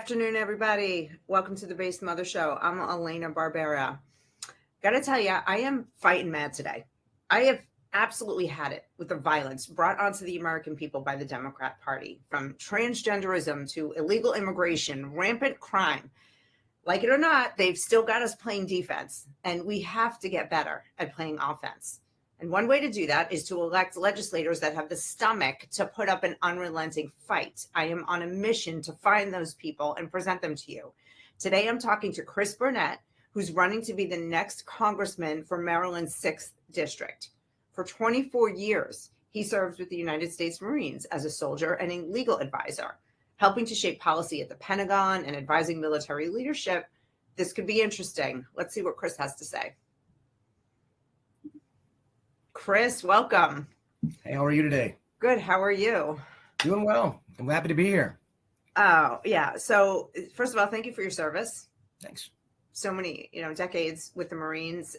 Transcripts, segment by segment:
afternoon, everybody. Welcome to the Based Mother Show. I'm Elena Barbera. Gotta tell you, I am fighting mad today. I have absolutely had it with the violence brought onto the American people by the Democrat Party, from transgenderism to illegal immigration, rampant crime. Like it or not, they've still got us playing defense, and we have to get better at playing offense. And one way to do that is to elect legislators that have the stomach to put up an unrelenting fight. I am on a mission to find those people and present them to you. Today, I'm talking to Chris Burnett, who's running to be the next congressman for Maryland's 6th district. For 24 years, he served with the United States Marines as a soldier and a legal advisor, helping to shape policy at the Pentagon and advising military leadership. This could be interesting. Let's see what Chris has to say. Chris, welcome. Hey, how are you today? Good. How are you? Doing well. I'm happy to be here. Oh, yeah. So first of all, thank you for your service. Thanks. So many, decades with the Marines,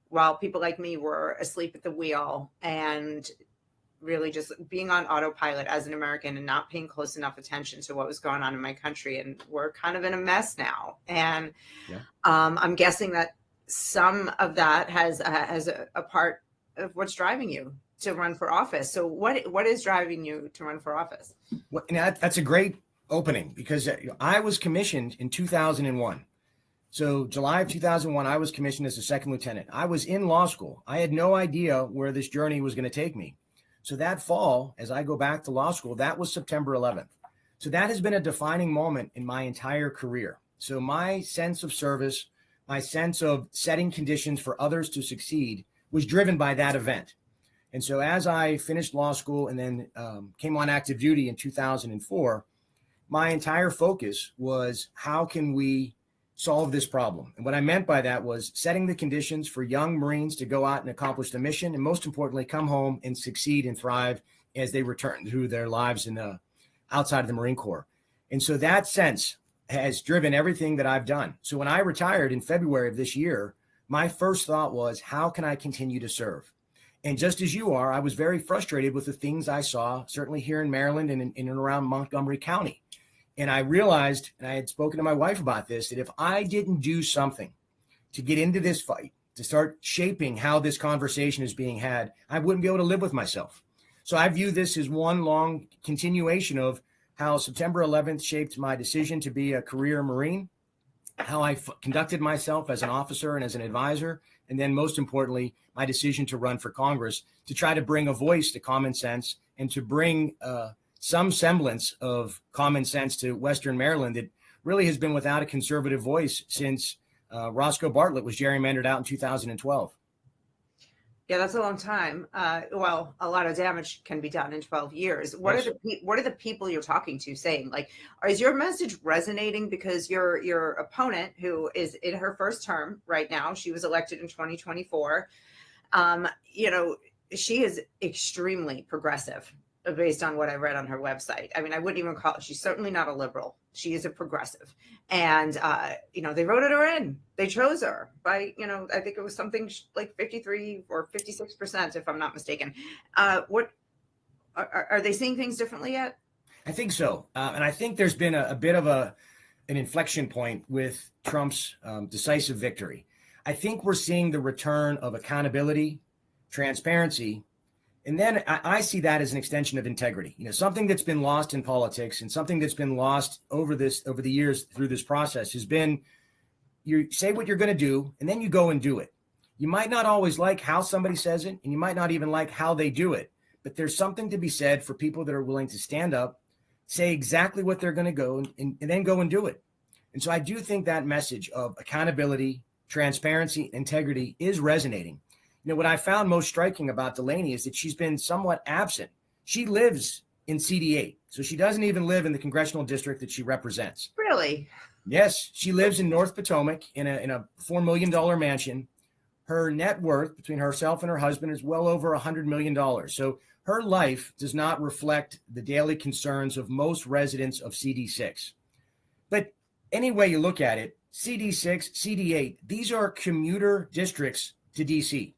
while people like me were asleep at the wheel and really just being on autopilot as an American and not paying close enough attention to what was going on in my country. And we're kind of in a mess now. And I'm guessing that some of that has a part of what's driving you to run for office. So what is driving you to run for office? Well, that's a great opening, because I was commissioned in 2001. So July of 2001, I was commissioned as a second lieutenant. I was in law school. I had no idea where this journey was going to take me. So that fall, as I go back to law school, that was September 11th. So that has been a defining moment in my entire career. So my sense of service, my sense of setting conditions for others to succeed was driven by that event. And so as I finished law school and then came on active duty in 2004, my entire focus was, how can we solve this problem? And what I meant by that was setting the conditions for young Marines to go out and accomplish the mission, and most importantly, come home and succeed and thrive as they return to their lives outside of the Marine Corps. And so that sense has driven everything that I've done. So when I retired in February of this year, my first thought was, how can I continue to serve? And just as you are, I was very frustrated with the things I saw, certainly here in Maryland and in and around Montgomery County. And I realized, and I had spoken to my wife about this, that if I didn't do something to get into this fight, to start shaping how this conversation is being had, I wouldn't be able to live with myself. So I view this as one long continuation of how September 11th shaped my decision to be a career Marine, how I conducted myself as an officer and as an advisor, and then most importantly, my decision to run for Congress, to try to bring a voice to common sense and to bring some semblance of common sense to Western Maryland that really has been without a conservative voice since Roscoe Bartlett was gerrymandered out in 2012. Yeah, that's a long time. Well, a lot of damage can be done in 12 years. What are the people you're talking to saying? Like, is your message resonating? Because your opponent, who is in her first term right now, she was elected in 2024. She is extremely progressive based on what I read on her website. I mean, I wouldn't even call it. She's certainly not a liberal. She is a progressive. And, they voted her in. They chose her by, I think it was something like 53 or 56%, if I'm not mistaken. What are they seeing things differently yet? I think so. And I think there's been a bit of an inflection point with Trump's decisive victory. I think we're seeing the return of accountability, transparency. And then I see that as an extension of integrity, something that's been lost in politics, and something that's been lost over the years through this process has been, you say what you're going to do, and then you go and do it. You might not always like how somebody says it, and you might not even like how they do it, but there's something to be said for people that are willing to stand up, say exactly what they're going to go and then go and do it. And so I do think that message of accountability, transparency, integrity is resonating. What I found most striking about Delaney is that she's been somewhat absent. She lives in CD8, so she doesn't even live in the congressional district that she represents. Really? Yes, she lives in North Potomac in a $4 million mansion. Her net worth between herself and her husband is well over $100 million. So her life does not reflect the daily concerns of most residents of CD6. But any way you look at it, CD6, CD8, these are commuter districts to DC.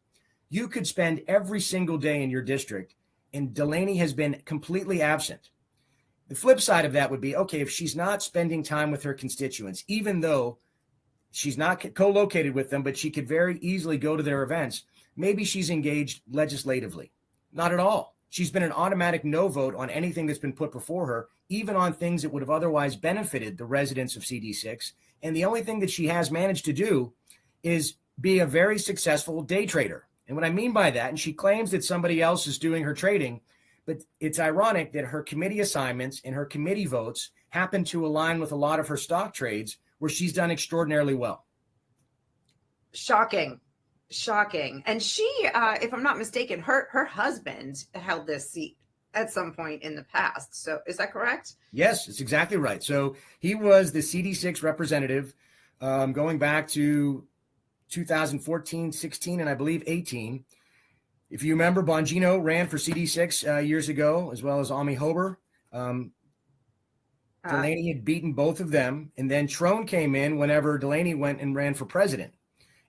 You could spend every single day in your district, and Delaney has been completely absent. The flip side of that would be, okay, if she's not spending time with her constituents, even though she's not co-located with them, but she could very easily go to their events, maybe she's engaged legislatively. Not at all. She's been an automatic no vote on anything that's been put before her, even on things that would have otherwise benefited the residents of CD6. And the only thing that she has managed to do is be a very successful day trader. And what I mean by that, and she claims that somebody else is doing her trading, but it's ironic that her committee assignments and her committee votes happen to align with a lot of her stock trades where she's done extraordinarily well. Shocking. And she, if I'm not mistaken, her husband held this seat at some point in the past. So is that correct? Yes, it's exactly right. So he was the CD6 representative going back to 2014, 16, and I believe 18. If you remember, Bongino ran for CD6 years ago, as well as Ami Hober. Delaney had beaten both of them. And then Trone came in whenever Delaney went and ran for president.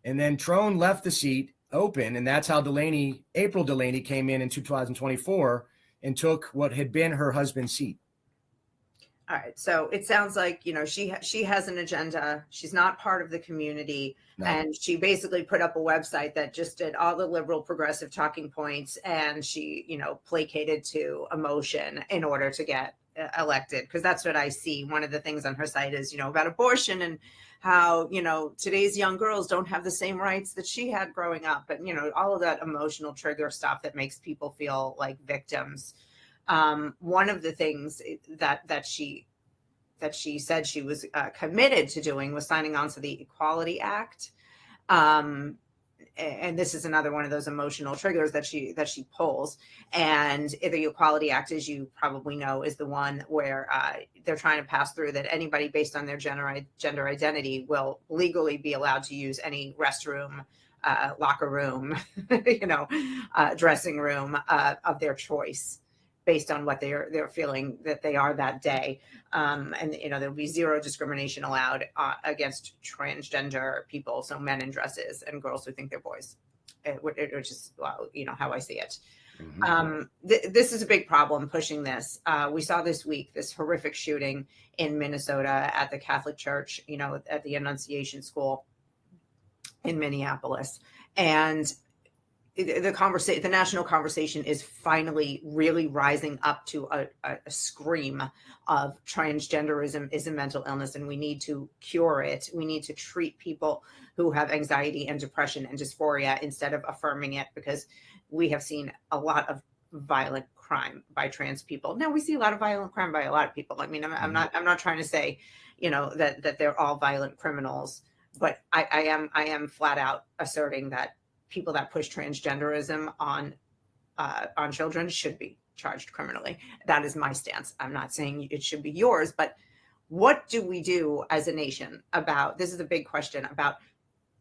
And then Trone left the seat open. And that's how April Delaney came in 2024 and took what had been her husband's seat. All right. So it sounds like, she has an agenda. She's not part of the community. No. And she basically put up a website that just did all the liberal progressive talking points. And she, placated to emotion in order to get elected. Because that's what I see. One of the things on her site is, about abortion and how, today's young girls don't have the same rights that she had growing up. And, all of that emotional trigger stuff that makes people feel like victims. One of the things that she said she was committed to doing was signing on to the Equality Act. And this is another one of those emotional triggers that she pulls. And the Equality Act, as you probably know, is the one where they're trying to pass through that anybody based on their gender identity will legally be allowed to use any restroom, locker room, dressing room of their choice, based on what they're feeling that they are that day. And, there'll be zero discrimination allowed against transgender people. So men in dresses and girls who think they're boys, which is, how I see it. Mm-hmm. This is a big problem pushing this. We saw this week, this horrific shooting in Minnesota at the Catholic Church, at the Annunciation School in Minneapolis. And the national conversation is finally really rising up to a scream of transgenderism is a mental illness, and we need to cure it. We need to treat people who have anxiety and depression and dysphoria instead of affirming it, because we have seen a lot of violent crime by trans people. Now, we see a lot of violent crime by a lot of people. I mean, I'm not trying to say, that they're all violent criminals, but I am flat out asserting that people that push transgenderism on children should be charged criminally. That is my stance. I'm not saying it should be yours, but what do we do as a nation about, this is a big question, about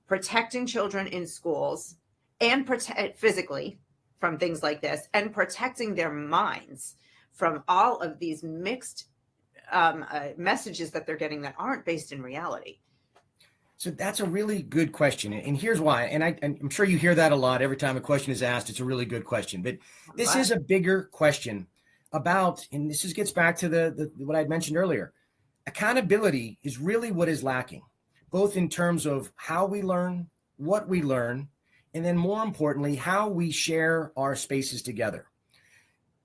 protecting children in schools and physically from things like this, and protecting their minds from all of these mixed messages that they're getting that aren't based in reality? So that's a really good question. And here's why. And I'm sure you hear that a lot every time a question is asked. It's a really good question. But this is a bigger question about, and this gets back to the what I'd mentioned earlier. Accountability is really what is lacking, both in terms of how we learn, what we learn, and then more importantly, how we share our spaces together.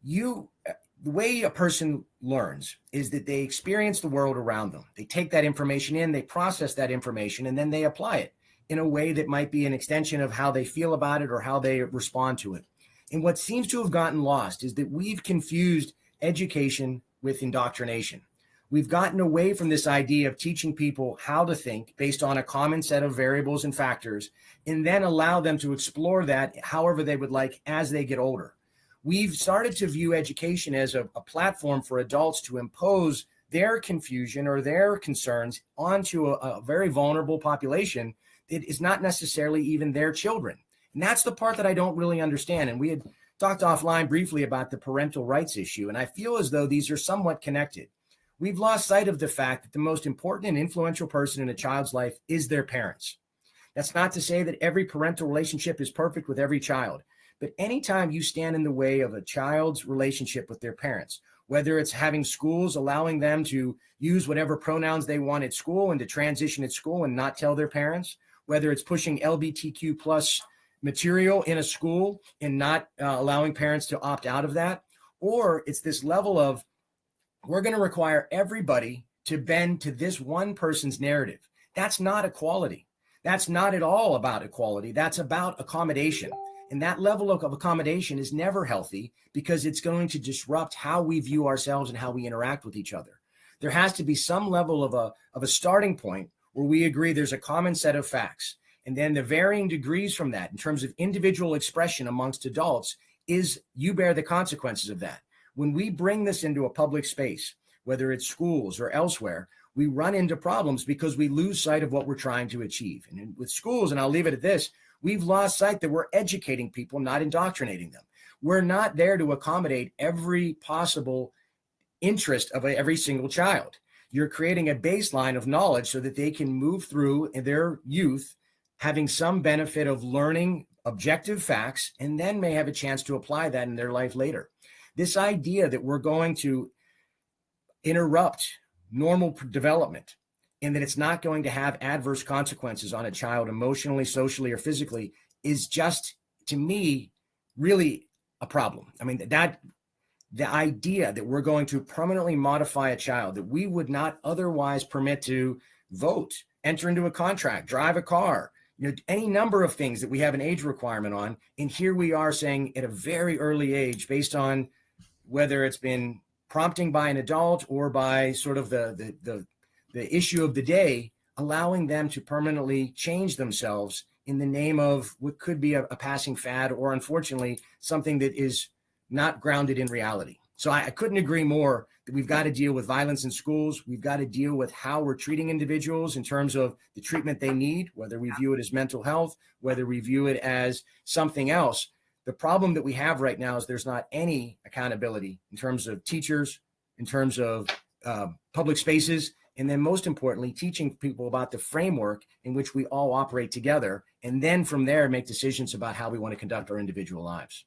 The way a person learns is that they experience the world around them. They take that information in, they process that information, and then they apply it in a way that might be an extension of how they feel about it or how they respond to it. And what seems to have gotten lost is that we've confused education with indoctrination. We've gotten away from this idea of teaching people how to think based on a common set of variables and factors, and then allow them to explore that however they would like as they get older. We've started to view education as a platform for adults to impose their confusion or their concerns onto a very vulnerable population that is not necessarily even their children. And that's the part that I don't really understand. And we had talked offline briefly about the parental rights issue, and I feel as though these are somewhat connected. We've lost sight of the fact that the most important and influential person in a child's life is their parents. That's not to say that every parental relationship is perfect with every child. But anytime you stand in the way of a child's relationship with their parents, whether it's having schools allowing them to use whatever pronouns they want at school and to transition at school and not tell their parents, whether it's pushing LGBTQ plus material in a school and not allowing parents to opt out of that, or it's this level of we're going to require everybody to bend to this one person's narrative. That's not equality. That's not at all about equality. That's about accommodation. And that level of accommodation is never healthy because it's going to disrupt how we view ourselves and how we interact with each other. There has to be some level of a starting point where we agree there's a common set of facts. And then the varying degrees from that in terms of individual expression amongst adults is you bear the consequences of that. When we bring this into a public space, whether it's schools or elsewhere, we run into problems because we lose sight of what we're trying to achieve. And with schools, and I'll leave it at this, we've lost sight that we're educating people, not indoctrinating them. We're not there to accommodate every possible interest of every single child. You're creating a baseline of knowledge so that they can move through in their youth having some benefit of learning objective facts and then may have a chance to apply that in their life later. This idea that we're going to interrupt normal development and that it's not going to have adverse consequences on a child emotionally, socially, or physically is just, to me, really a problem. I mean, that the idea that we're going to permanently modify a child that we would not otherwise permit to vote, enter into a contract, drive a car, any number of things that we have an age requirement on. And here we are saying at a very early age, based on whether it's been prompting by an adult or by sort of the issue of the day, allowing them to permanently change themselves in the name of what could be a passing fad or, unfortunately, something that is not grounded in reality. So I couldn't agree more that we've got to deal with violence in schools. We've got to deal with how we're treating individuals in terms of the treatment they need, whether we view it as mental health, whether we view it as something else. The problem that we have right now is there's not any accountability in terms of teachers, in terms of public spaces, and then most importantly, teaching people about the framework in which we all operate together, and then from there make decisions about how we want to conduct our individual lives.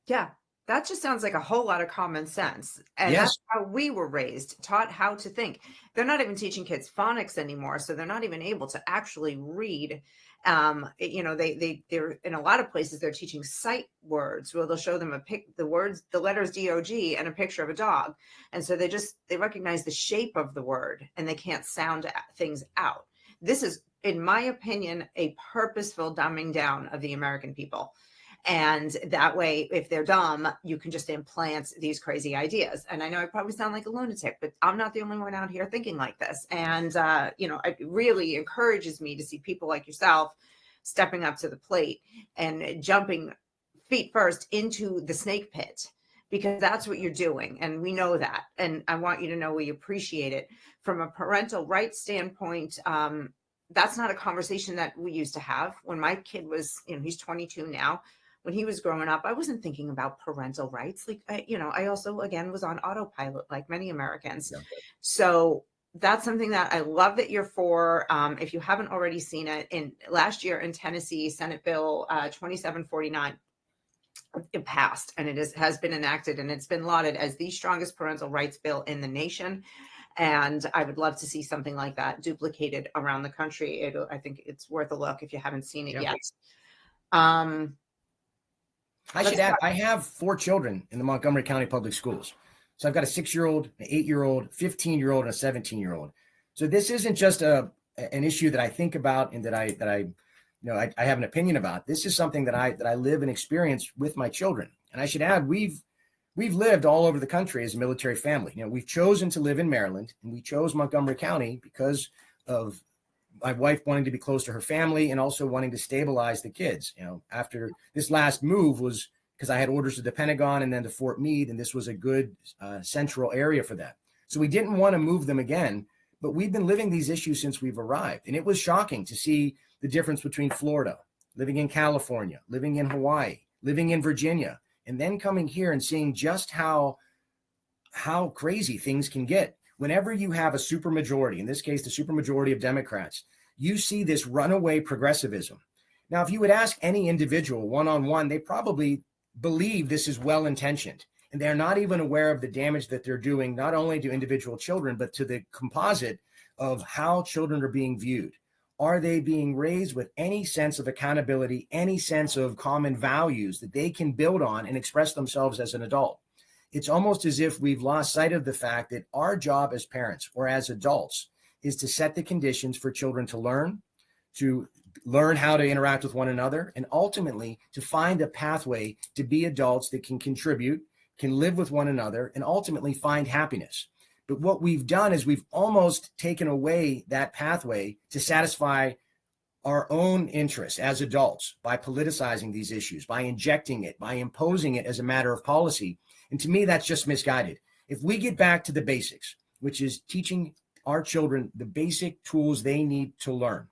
Yeah, that just sounds like a whole lot of common sense. And Yes. that's how we were raised, taught how to think. They're not even teaching kids phonics anymore, so they're not even able to actually read. They're in a lot of places they're teaching sight words where they'll show them the letters DOG and a picture of a dog. And so they recognize the shape of the word and they can't sound things out. This is, in my opinion, a purposeful dumbing down of the American people. And that way, if they're dumb, you can just implant these crazy ideas. And I know I probably sound like a lunatic, but I'm not the only one out here thinking like this. And, it really encourages me to see people like yourself stepping up to the plate and jumping feet first into the snake pit, because that's what you're doing. And we know that. And I want you to know we appreciate it. From a parental rights standpoint, that's not a conversation that we used to have. When my kid was, he's 22 now. When he was growing up, I wasn't thinking about parental rights. I also, again, was on autopilot like many Americans. Yeah. So that's something that I love that you're for. If you haven't already seen it, last year in Tennessee, Senate Bill 2749, it passed and it has been enacted, and it's been lauded as the strongest parental rights bill in the nation. And I would love to see something like that duplicated around the country. I think it's worth a look if you haven't seen it yet. I should add, I have 4 children in the Montgomery County Public Schools. So I've got a 6-year-old, an 8-year-old, 15-year-old, and a 17-year-old. So this isn't just an issue that I think about and that I have an opinion about. This is something that I live and experience with my children. And I should add, we've lived all over the country as a military family. We've chosen to live in Maryland, and we chose Montgomery County because of my wife wanting to be close to her family and also wanting to stabilize the kids. After this last move was because I had orders to the Pentagon and then to Fort Meade, and this was a good central area for that. So we didn't want to move them again, but we've been living these issues since we've arrived. And it was shocking to see the difference between Florida, living in California, living in Hawaii, living in Virginia, and then coming here and seeing just how crazy things can get. Whenever you have a supermajority, in this case, the supermajority of Democrats, you see this runaway progressivism. Now, if you would ask any individual one-on-one, they probably believe this is well-intentioned. And they're not even aware of the damage that they're doing, not only to individual children, but to the composite of how children are being viewed. Are they being raised with any sense of accountability, any sense of common values that they can build on and express themselves as an adult? It's almost as if we've lost sight of the fact that our job as parents or as adults is to set the conditions for children to learn how to interact with one another, and ultimately to find a pathway to be adults that can contribute, can live with one another, and ultimately find happiness. But what we've done is we've almost taken away that pathway to satisfy our own interests as adults by politicizing these issues, by injecting it, by imposing it as a matter of policy. And to me, that's just misguided. If we get back to the basics, which is teaching our children the basic tools they need to learn,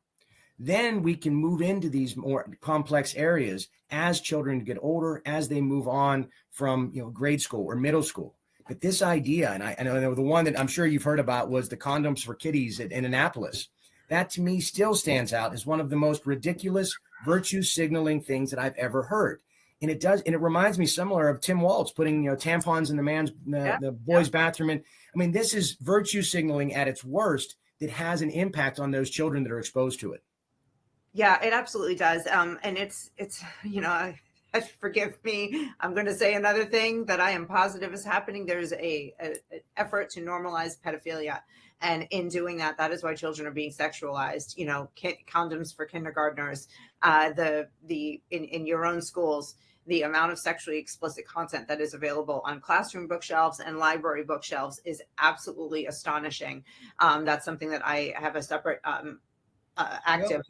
then we can move into these more complex areas as children get older, as they move on from grade school or middle school. But this idea, and I know the one that I'm sure you've heard about was the condoms for kiddies in Annapolis. That to me still stands out as one of the most ridiculous virtue signaling things that I've ever heard. And it reminds me similar of Tim Walz putting tampons in the boys' bathroom. And I mean, this is virtue signaling at its worst that has an impact on those children that are exposed to it. Yeah, it absolutely does. And it's forgive me, I'm going to say another thing that I am positive is happening. There's an effort to normalize pedophilia. And in doing that, that is why children are being sexualized. Condoms for kindergartners, in your own schools, the amount of sexually explicit content that is available on classroom bookshelves and library bookshelves is absolutely astonishing. That's something that I have a separate active,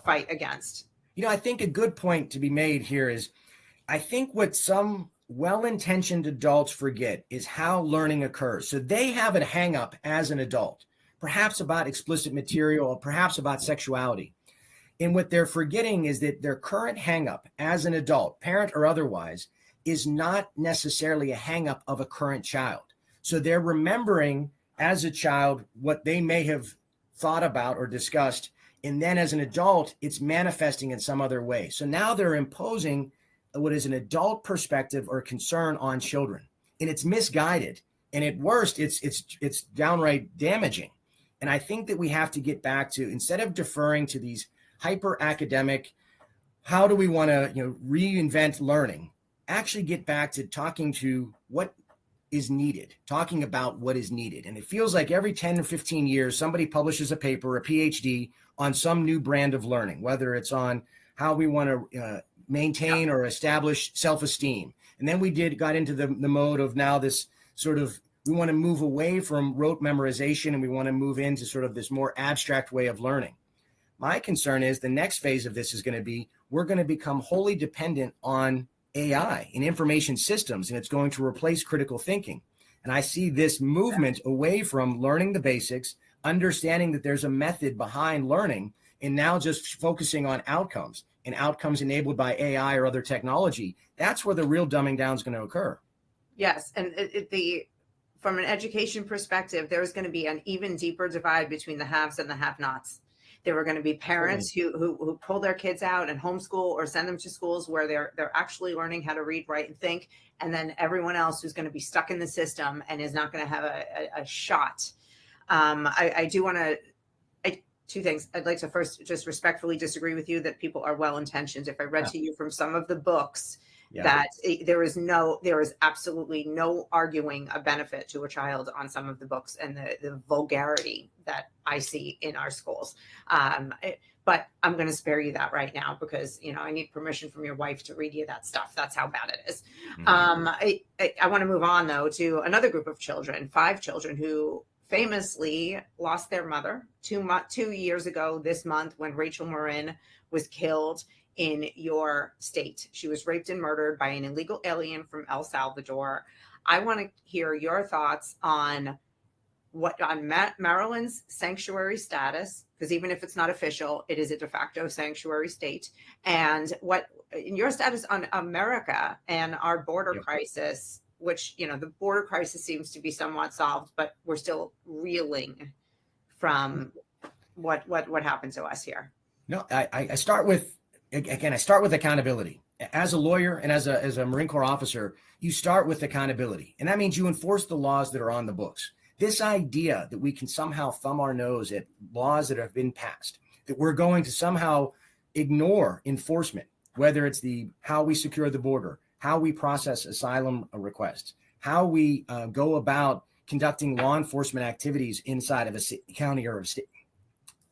fight against. I think a good point to be made here is, I think what some well-intentioned adults forget is how learning occurs. So they have a hang-up as an adult, perhaps about explicit material, or perhaps about sexuality. And what they're forgetting is that their current hang-up as an adult, parent or otherwise, is not necessarily a hang-up of a current child. So they're remembering as a child what they may have thought about or discussed, and then as an adult, it's manifesting in some other way. So now they're imposing what is an adult perspective or concern on children, and it's misguided. And at worst, it's downright damaging. And I think that we have to get back to, instead of deferring to these hyper academic, how do we want to reinvent learning, actually get back to talking to what is needed, talking about what is needed. And it feels like every 10 or 15 years, somebody publishes a paper, a PhD on some new brand of learning, whether it's on how we want to maintain or establish self-esteem. And then we got into the mode of now this sort of, we want to move away from rote memorization, and we want to move into sort of this more abstract way of learning. My concern is the next phase of this is going to be, we're going to become wholly dependent on AI and information systems, and it's going to replace critical thinking. And I see this movement away from learning the basics, understanding that there's a method behind learning, and now just focusing on outcomes and outcomes enabled by AI or other technology. That's where the real dumbing down is going to occur. Yes. And from an education perspective, there's going to be an even deeper divide between the haves and the have-nots. There are going to be parents who pull their kids out and homeschool or send them to schools where they're actually learning how to read, write, and think. And then everyone else who's going to be stuck in the system and is not going to have a shot. I do want to, two things. I'd like to first just respectfully disagree with you that people are well-intentioned. If I read to you from some of the books, that there is absolutely no arguing a benefit to a child on some of the books and the vulgarity that I see in our schools. But I'm going to spare you that right now because, I need permission from your wife to read you that stuff. That's how bad it is. Mm-hmm. I want to move on, though, to another group of children, 5 children who famously lost their mother 2 years ago this month when Rachel Marin was killed in your state. She was raped and murdered by an illegal alien from El Salvador. I want to hear your thoughts on Maryland's sanctuary status, because even if it's not official, it is a de facto sanctuary state. And what in your status on America and our border crisis, which, the border crisis seems to be somewhat solved, but we're still reeling from what happened to us here. No, I start with accountability. as a lawyer and as a Marine Corps officer, you start with accountability. And that means you enforce the laws that are on the books. This idea that we can somehow thumb our nose at laws that have been passed, that we're going to somehow ignore enforcement, whether it's how we secure the border, how we process asylum requests, how we go about conducting law enforcement activities inside of a county or a state,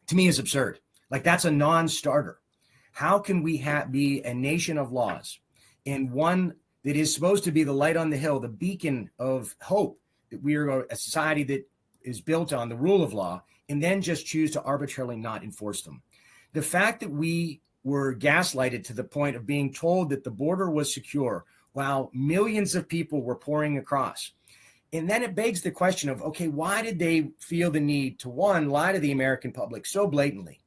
to me is absurd. Like, that's a non-starter. How can we be a nation of laws and one that is supposed to be the light on the hill, the beacon of hope, that we are a society that is built on the rule of law, and then just choose to arbitrarily not enforce them? The fact that we were gaslighted to the point of being told that the border was secure while millions of people were pouring across. And then it begs the question of, okay, why did they feel the need to, one, lie to the American public so blatantly?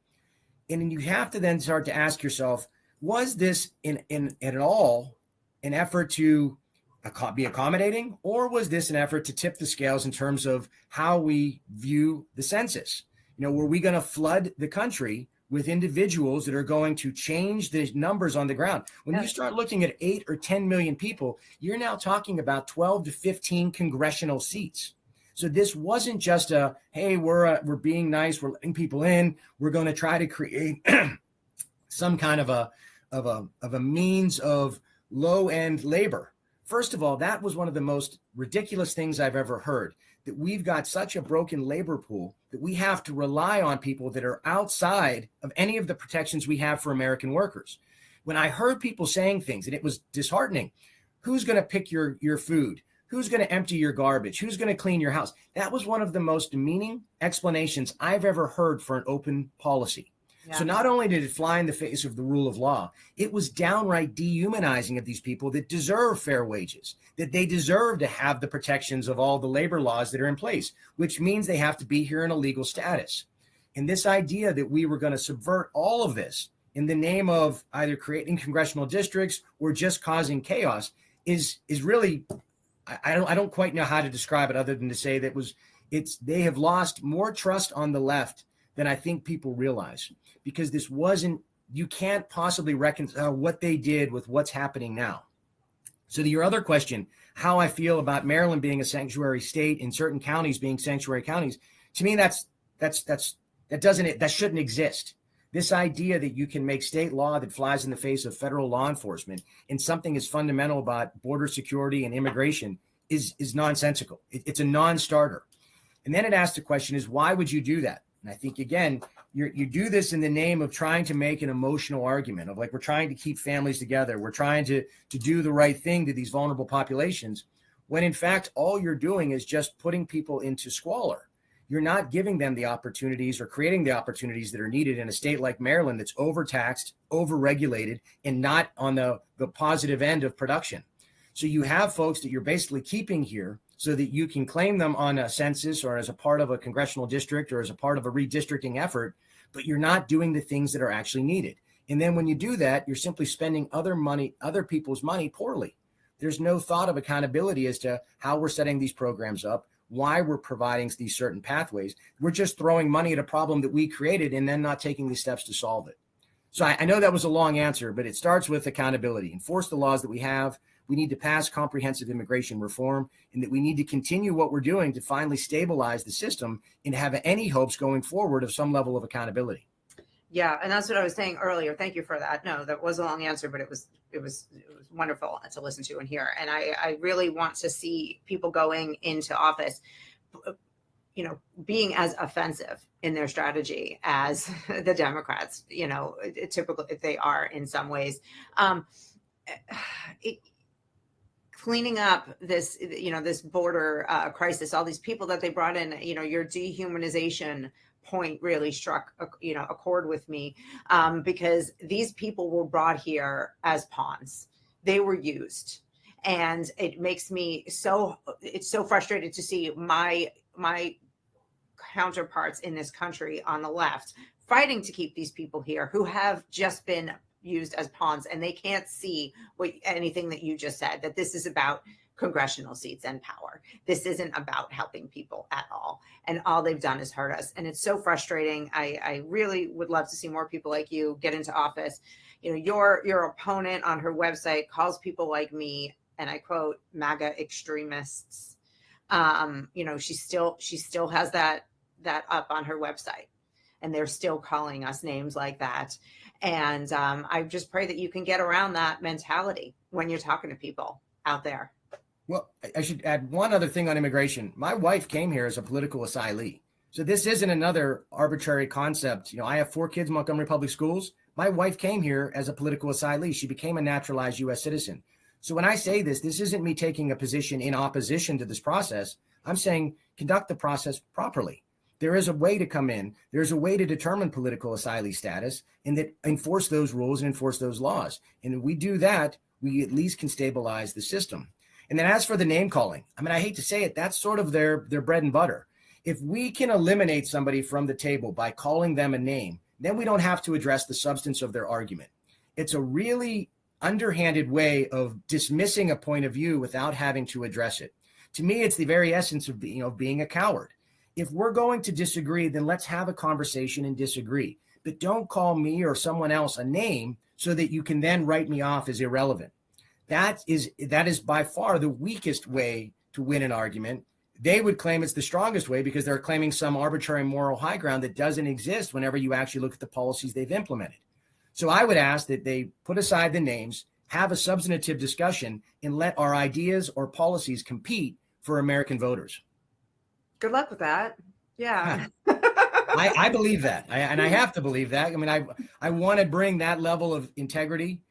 And you have to then start to ask yourself, was this at all an effort to be accommodating, or was this an effort to tip the scales in terms of how we view the census? Were we going to flood the country with individuals that are going to change the numbers on the ground? When you start looking at 8 or 10 million people, you're now talking about 12 to 15 congressional seats. So this wasn't just hey, we're being nice, we're letting people in, we're going to try to create some kind of a means of low-end labor. First of all, that was one of the most ridiculous things I've ever heard, that we've got such a broken labor pool that we have to rely on people that are outside of any of the protections we have for American workers. When I heard people saying things, and it was disheartening, who's going to pick your food? Who's going to empty your garbage? Who's going to clean your house? That was one of the most demeaning explanations I've ever heard for an open policy. Yeah. So not only did it fly in the face of the rule of law, it was downright dehumanizing of these people that deserve fair wages, that they deserve to have the protections of all the labor laws that are in place, which means they have to be here in a legal status. And this idea that we were going to subvert all of this in the name of either creating congressional districts or just causing chaos is really, I don't quite know how to describe it other than to say that they have lost more trust on the left than I think people realize, because this wasn't, you can't possibly reconcile what they did with what's happening now. So to your other question, how I feel about Maryland being a sanctuary state and certain counties being sanctuary counties, to me, that shouldn't exist. This idea that you can make state law that flies in the face of federal law enforcement and something as fundamental about border security and immigration is nonsensical. It's a non-starter. And then it asks the question is, why would you do that? And I think, again, you do this in the name of trying to make an emotional argument of, like, we're trying to keep families together. We're trying to do the right thing to these vulnerable populations, when in fact, all you're doing is just putting people into squalor. You're not giving them the opportunities or creating the opportunities that are needed in a state like Maryland that's overtaxed, overregulated, and not on the positive end of production. So you have folks that you're basically keeping here so that you can claim them on a census or as a part of a congressional district or as a part of a redistricting effort, but you're not doing the things that are actually needed. And then when you do that, you're simply spending other people's money poorly. There's no thought of accountability as to how we're setting these programs up, why we're providing these certain pathways. We're just throwing money at a problem that we created and then not taking the steps to solve it. So I know that was a long answer, but it starts with accountability. Enforce the laws that we have. We need to pass comprehensive immigration reform, and that we need to continue what we're doing to finally stabilize the system and have any hopes going forward of some level of accountability. Yeah, and that's what I was saying earlier. Thank you for that. No, that was a long answer, but it was wonderful to listen to and hear. And I really want to see people going into office, being as offensive in their strategy as the Democrats, typically they are in some ways. Cleaning up this, this border crisis, all these people that they brought in, your dehumanization point really struck, a chord with me, because these people were brought here as pawns. They were used. And it makes me it's so frustrated to see my counterparts in this country on the left fighting to keep these people here who have just been used as pawns, and they can't see anything that you just said, that this is about congressional seats and power. This isn't about helping people at all. And all they've done is hurt us. And it's so frustrating. I really would love to see more people like you get into office. your opponent on her website calls people like me, and I quote, MAGA extremists. She still has that up on her website, and they're still calling us names like that. And I just pray that you can get around that mentality when you're talking to people out there. Well, I should add one other thing on immigration. My wife came here as a political asylee. So this isn't another arbitrary concept. I have 4 kids in Montgomery Public Schools. My wife came here as a political asylee. She became a naturalized U.S. citizen. So when I say this isn't me taking a position in opposition to this process. I'm saying conduct the process properly. There is a way to come in. There's a way to determine political asylee status and that enforce those rules and enforce those laws. And if we do that, we at least can stabilize the system. And then as for the name calling, I hate to say it, that's sort of their bread and butter. If we can eliminate somebody from the table by calling them a name, then we don't have to address the substance of their argument. It's a really underhanded way of dismissing a point of view without having to address it. To me, it's the very essence of being a coward. If we're going to disagree, then let's have a conversation and disagree. But don't call me or someone else a name so that you can then write me off as irrelevant. That is by far the weakest way to win an argument. They would claim it's the strongest way because they're claiming some arbitrary moral high ground that doesn't exist whenever you actually look at the policies they've implemented. So I would ask that they put aside the names, have a substantive discussion, and let our ideas or policies compete for American voters. Good luck with that. Yeah. I believe that. And I have to believe that. I want to bring that level of integrity,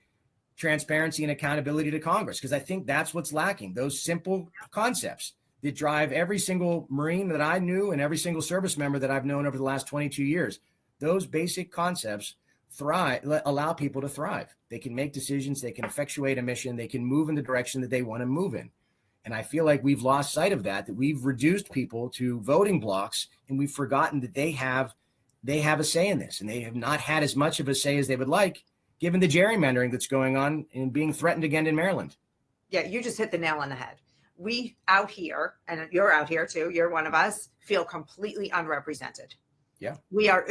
transparency, and accountability to Congress because I think that's what's lacking. Those simple concepts that drive every single Marine that I knew and every single service member that I've known over the last 22 years. Those basic concepts allow people to thrive. They can make decisions. They can effectuate a mission. They can move in the direction that they want to move in. And I feel like we've lost sight of that we've reduced people to voting blocks, and we've forgotten that they have a say in this, and they have not had as much of a say as they would like, given the gerrymandering that's going on and being threatened again in Maryland. Yeah, you just hit the nail on the head. We out here, and you're out here too, you're one of us, feel completely unrepresented. Yeah. We are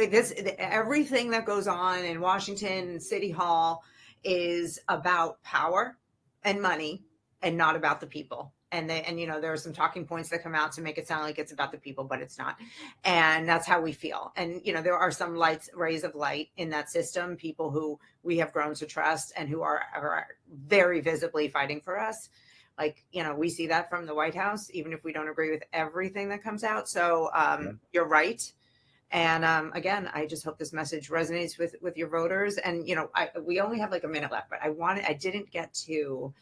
everything that goes on in Washington and City Hall is about power and money and not about the people. And there are some talking points that come out to make it sound like it's about the people, but it's not. And that's how we feel. And, there are some rays of light in that system, people who we have grown to trust and who are very visibly fighting for us. Like, we see that from the White House, even if we don't agree with everything that comes out. So You're right. And again, I just hope this message resonates with your voters. And, we only have like a minute left, but I didn't get to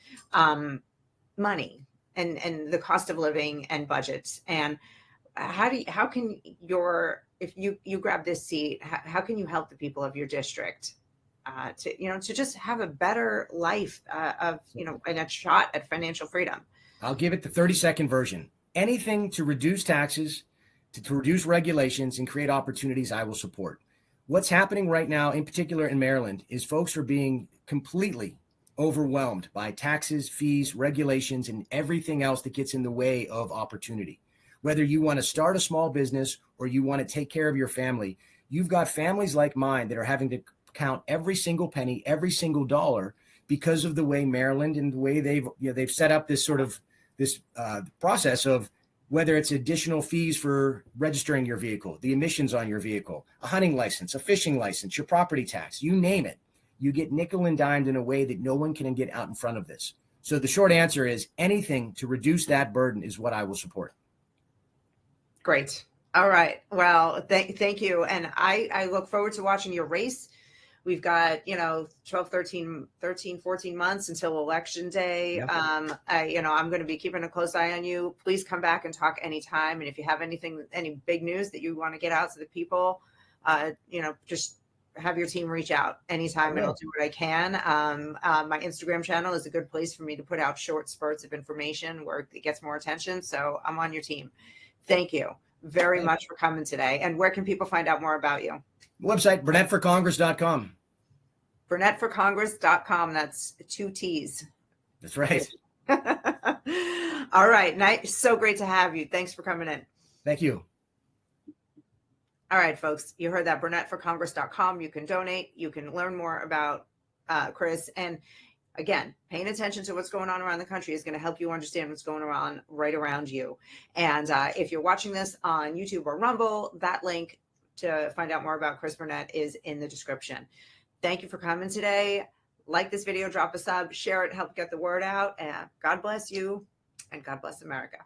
money and the cost of living and budgets. And if you grab this seat, how can you help the people of your district to just have a better life and a shot at financial freedom? I'll give it the 30-second version. Anything to reduce taxes, to reduce regulations and create opportunities, I will support. What's happening right now, in particular in Maryland, is folks are being completely overwhelmed by taxes, fees, regulations, and everything else that gets in the way of opportunity. Whether you want to start a small business or you want to take care of your family, you've got families like mine that are having to count every single penny, every single dollar because of the way Maryland and the way they've set up this sort of process of whether it's additional fees for registering your vehicle, the emissions on your vehicle, a hunting license, a fishing license, your property tax, you name it. You get nickel and dimed in a way that no one can get out in front of this. So the short answer is anything to reduce that burden is what I will support. Great. All right. Well, thank you. And I look forward to watching your race. We've got, 12, 13, 14 months until election day. Yep. I'm going to be keeping a close eye on you. Please come back and talk anytime. And if you have any big news that you want to get out to the people, just have your team reach out anytime and I'll do what I can. My Instagram channel is a good place for me to put out short spurts of information where it gets more attention. So I'm on your team. Thank you very much for coming today. And where can people find out more about you? Website, BurnettForCongress.com. BurnettForCongress.com. That's 2 T's. That's right. All right. Nice. So great to have you. Thanks for coming in. Thank you. All right, folks, you heard that. BurnettForCongress.com. You can donate. You can learn more about Chris. And again, paying attention to what's going on around the country is going to help you understand what's going on right around you. And if you're watching this on YouTube or Rumble, that link to find out more about Chris Burnett is in the description. Thank you for coming today. Like this video, drop a sub, share it, help get the word out. And God bless you, and God bless America.